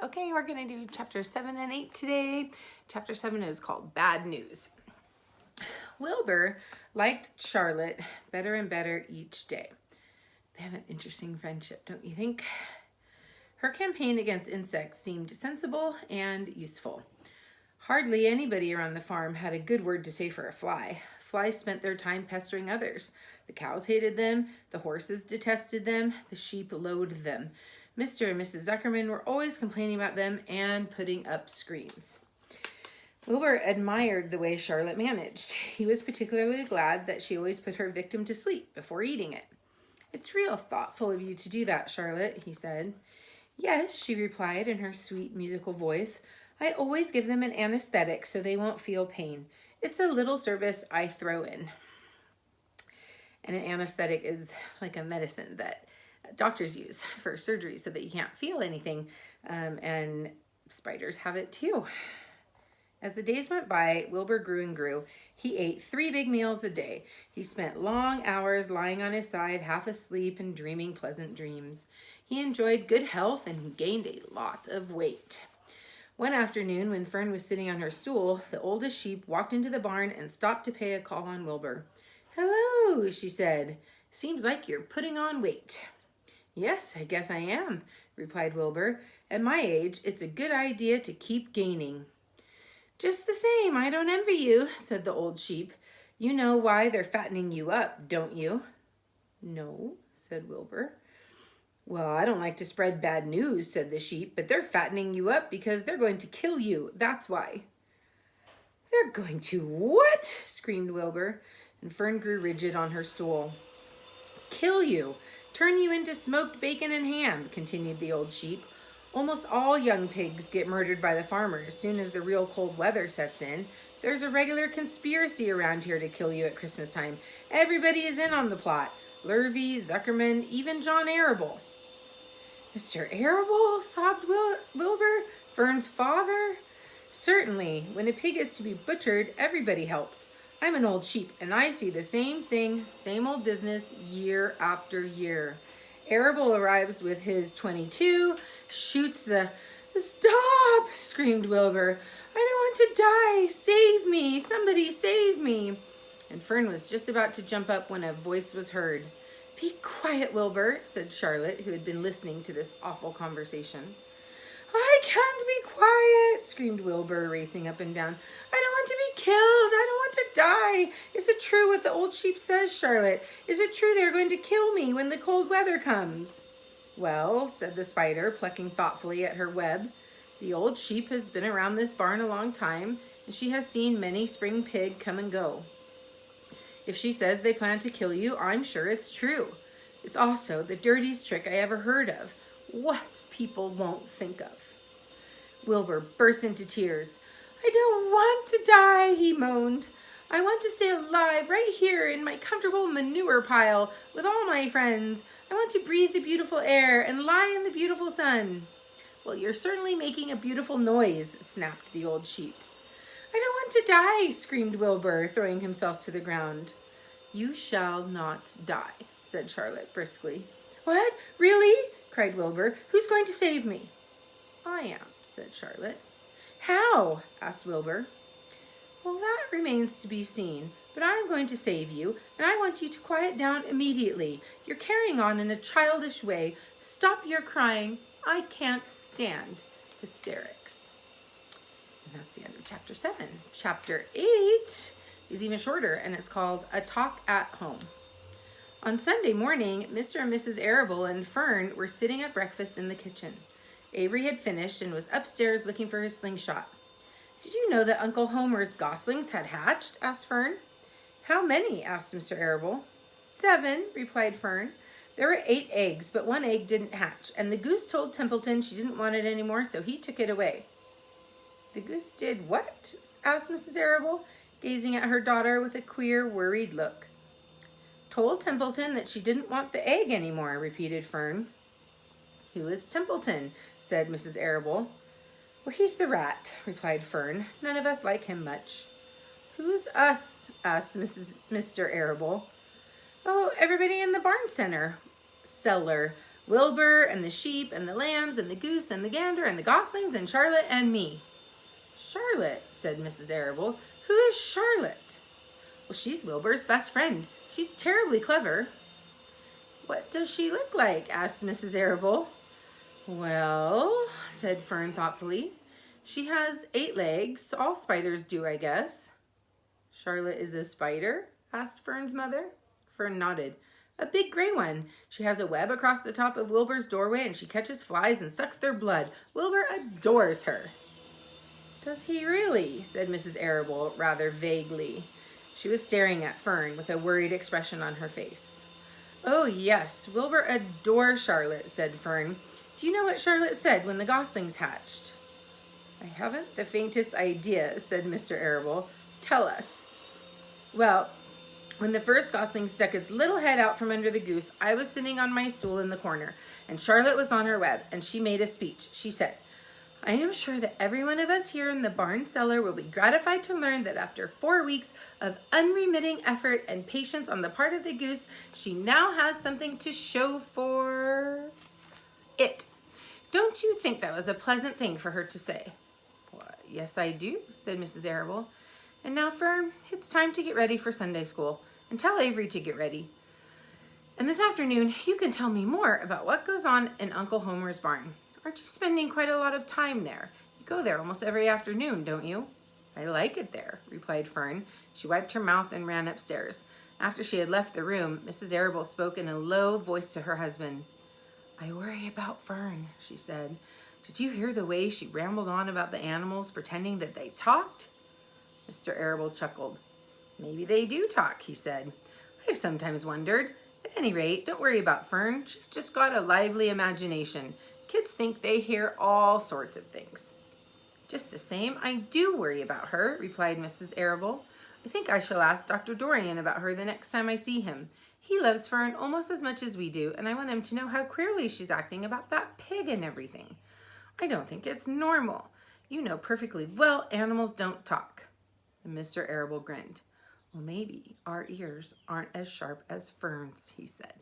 Okay, we're going to do chapter 7 and 8 today. Chapter 7 is called Bad News. Wilbur liked Charlotte better and better each day. They have an interesting friendship, don't you think? Her campaign against insects seemed sensible and useful. Hardly anybody around the farm had a good word to say for a fly. Flies spent their time pestering others. The cows hated them, the horses detested them, the sheep loathed them. Mr. and Mrs. Zuckerman were always complaining about them and putting up screens. Wilbur admired the way Charlotte managed. He was particularly glad that she always put her victim to sleep before eating it. "It's real thoughtful of you to do that, Charlotte," he said. "Yes," she replied in her sweet musical voice. "I always give them an anesthetic so they won't feel pain. It's a little service I throw in." And an anesthetic is like a medicine that doctors use for surgery so that you can't feel anything. And spiders have it too. As the days went by, Wilbur grew and grew. He ate 3 big meals a day. He spent long hours lying on his side, half asleep and dreaming pleasant dreams. He enjoyed good health and he gained a lot of weight. One afternoon, when Fern was sitting on her stool, the oldest sheep walked into the barn and stopped to pay a call on Wilbur. "Hello," she said. "Seems like you're putting on weight." "Yes, I guess I am," replied Wilbur. "At my age, it's a good idea to keep gaining." "Just the same, I don't envy you," said the old sheep. "You know why they're fattening you up, don't you?" "No," said Wilbur. "Well, I don't like to spread bad news," said the sheep, "but they're fattening you up because they're going to kill you. That's why." "They're going to what?" screamed Wilbur, and Fern grew rigid on her stool. "Kill you. Turn you into smoked bacon and ham," continued the old sheep. "Almost all young pigs get murdered by the farmers as soon as the real cold weather sets in. There's a regular conspiracy around here to kill you at Christmas time. Everybody is in on the plot. Lurvy, Zuckerman, even John Arable." "Mr. Arable?" sobbed Wilbur. "Fern's father?" "Certainly. When a pig is to be butchered, everybody helps. I'm an old sheep, and I see the same thing, same old business, year after year. Arable arrives with his .22, shoots the... "Stop!" screamed Wilbur. "I don't want to die. Save me. Somebody save me." And Fern was just about to jump up when a voice was heard. "Be quiet, Wilbur," said Charlotte, who had been listening to this awful conversation. "I can't be quiet," screamed Wilbur, racing up and down. "I don't want to be killed. I don't want to die. Is it true what the old sheep says, Charlotte? Is it true they're going to kill me when the cold weather comes?" "Well," said the spider, plucking thoughtfully at her web, "the old sheep has been around this barn a long time, and she has seen many spring pig come and go. If she says they plan to kill you, I'm sure it's true. It's also the dirtiest trick I ever heard of. What people won't think of." Wilbur burst into tears. "I don't want to die," he moaned. "I want to stay alive right here in my comfortable manure pile with all my friends. I want to breathe the beautiful air and lie in the beautiful sun." "Well, you're certainly making a beautiful noise," snapped the old sheep. "I don't want to die," screamed Wilbur, throwing himself to the ground. "You shall not die," said Charlotte briskly. "What? Really?" cried Wilbur. "Who's going to save me?" "I am," said Charlotte. "How?" asked Wilbur. "Well, that remains to be seen, but I'm going to save you, and I want you to quiet down immediately. You're carrying on in a childish way. Stop your crying. I can't stand hysterics." And that's the end of chapter 7. Chapter 8 is even shorter, and it's called A Talk at Home. On Sunday morning, Mr. and Mrs. Arable and Fern were sitting at breakfast in the kitchen. Avery had finished and was upstairs looking for his slingshot. "Did you know that Uncle Homer's goslings had hatched?" asked Fern. "How many?" asked Mr. Arable. "7, replied Fern. "There were 8 eggs, but 1 egg didn't hatch, and the goose told Templeton she didn't want it anymore, so he took it away." "The goose did what?" asked Mrs. Arable, gazing at her daughter with a queer, worried look. "Told Templeton that she didn't want the egg anymore," repeated Fern. "Who is Templeton?" said Mrs. Arable. "Well, he's the rat," replied Fern. "None of us like him much." "Who's us?" asked Mr. Arable. "Oh, everybody in the barn cellar. Wilbur and the sheep and the lambs and the goose and the gander and the goslings and Charlotte and me. Charlotte, said Mrs. Arable. Who is Charlotte? Well, she's Wilbur's best friend. She's terribly clever. What does she look like? Asked Mrs. Arable. Well, said Fern thoughtfully, she has 8 legs. All spiders do, I guess. Charlotte is a spider? Asked Fern's mother. Fern nodded. A big gray one. She has a web across the top of Wilbur's doorway and she catches flies and sucks their blood. Wilbur adores her. Does he really? Said Mrs. Arable rather vaguely. She was staring at Fern with a worried expression on her face. Oh, yes, Wilbur adores Charlotte, said Fern. Do you know what Charlotte said when the goslings hatched? I haven't the faintest idea, said Mr. Arable. Tell us. Well, when the first gosling stuck its little head out from under the goose, I was sitting on my stool in the corner, and Charlotte was on her web, and she made a speech. She said, I am sure that every one of us here in the barn cellar will be gratified to learn that after 4 weeks of unremitting effort and patience on the part of the goose, she now has something to show for it. Don't you think that was a pleasant thing for her to say? Well, yes, I do, said Mrs. Arable. And now, Fern, it's time to get ready for Sunday school, and tell Avery to get ready. And this afternoon, you can tell me more about what goes on in Uncle Homer's barn. Aren't you spending quite a lot of time there? You go there almost every afternoon, don't you? I like it there, replied Fern. She wiped her mouth and ran upstairs. After she had left the room, Mrs. Arable spoke in a low voice to her husband. I worry about Fern, she said. Did you hear the way she rambled on about the animals, pretending that they talked? Mr. Arable chuckled. Maybe they do talk, he said. I've sometimes wondered. At any rate, don't worry about Fern. She's just got a lively imagination. Kids think they hear all sorts of things. Just the same, I do worry about her, replied Mrs. Arable. I think I shall ask Dr. Dorian about her the next time I see him. He loves Fern almost as much as we do, and I want him to know how queerly she's acting about that pig and everything. I don't think it's normal. You know perfectly well animals don't talk. And Mr. Arable grinned. Well, maybe our ears aren't as sharp as Fern's, he said.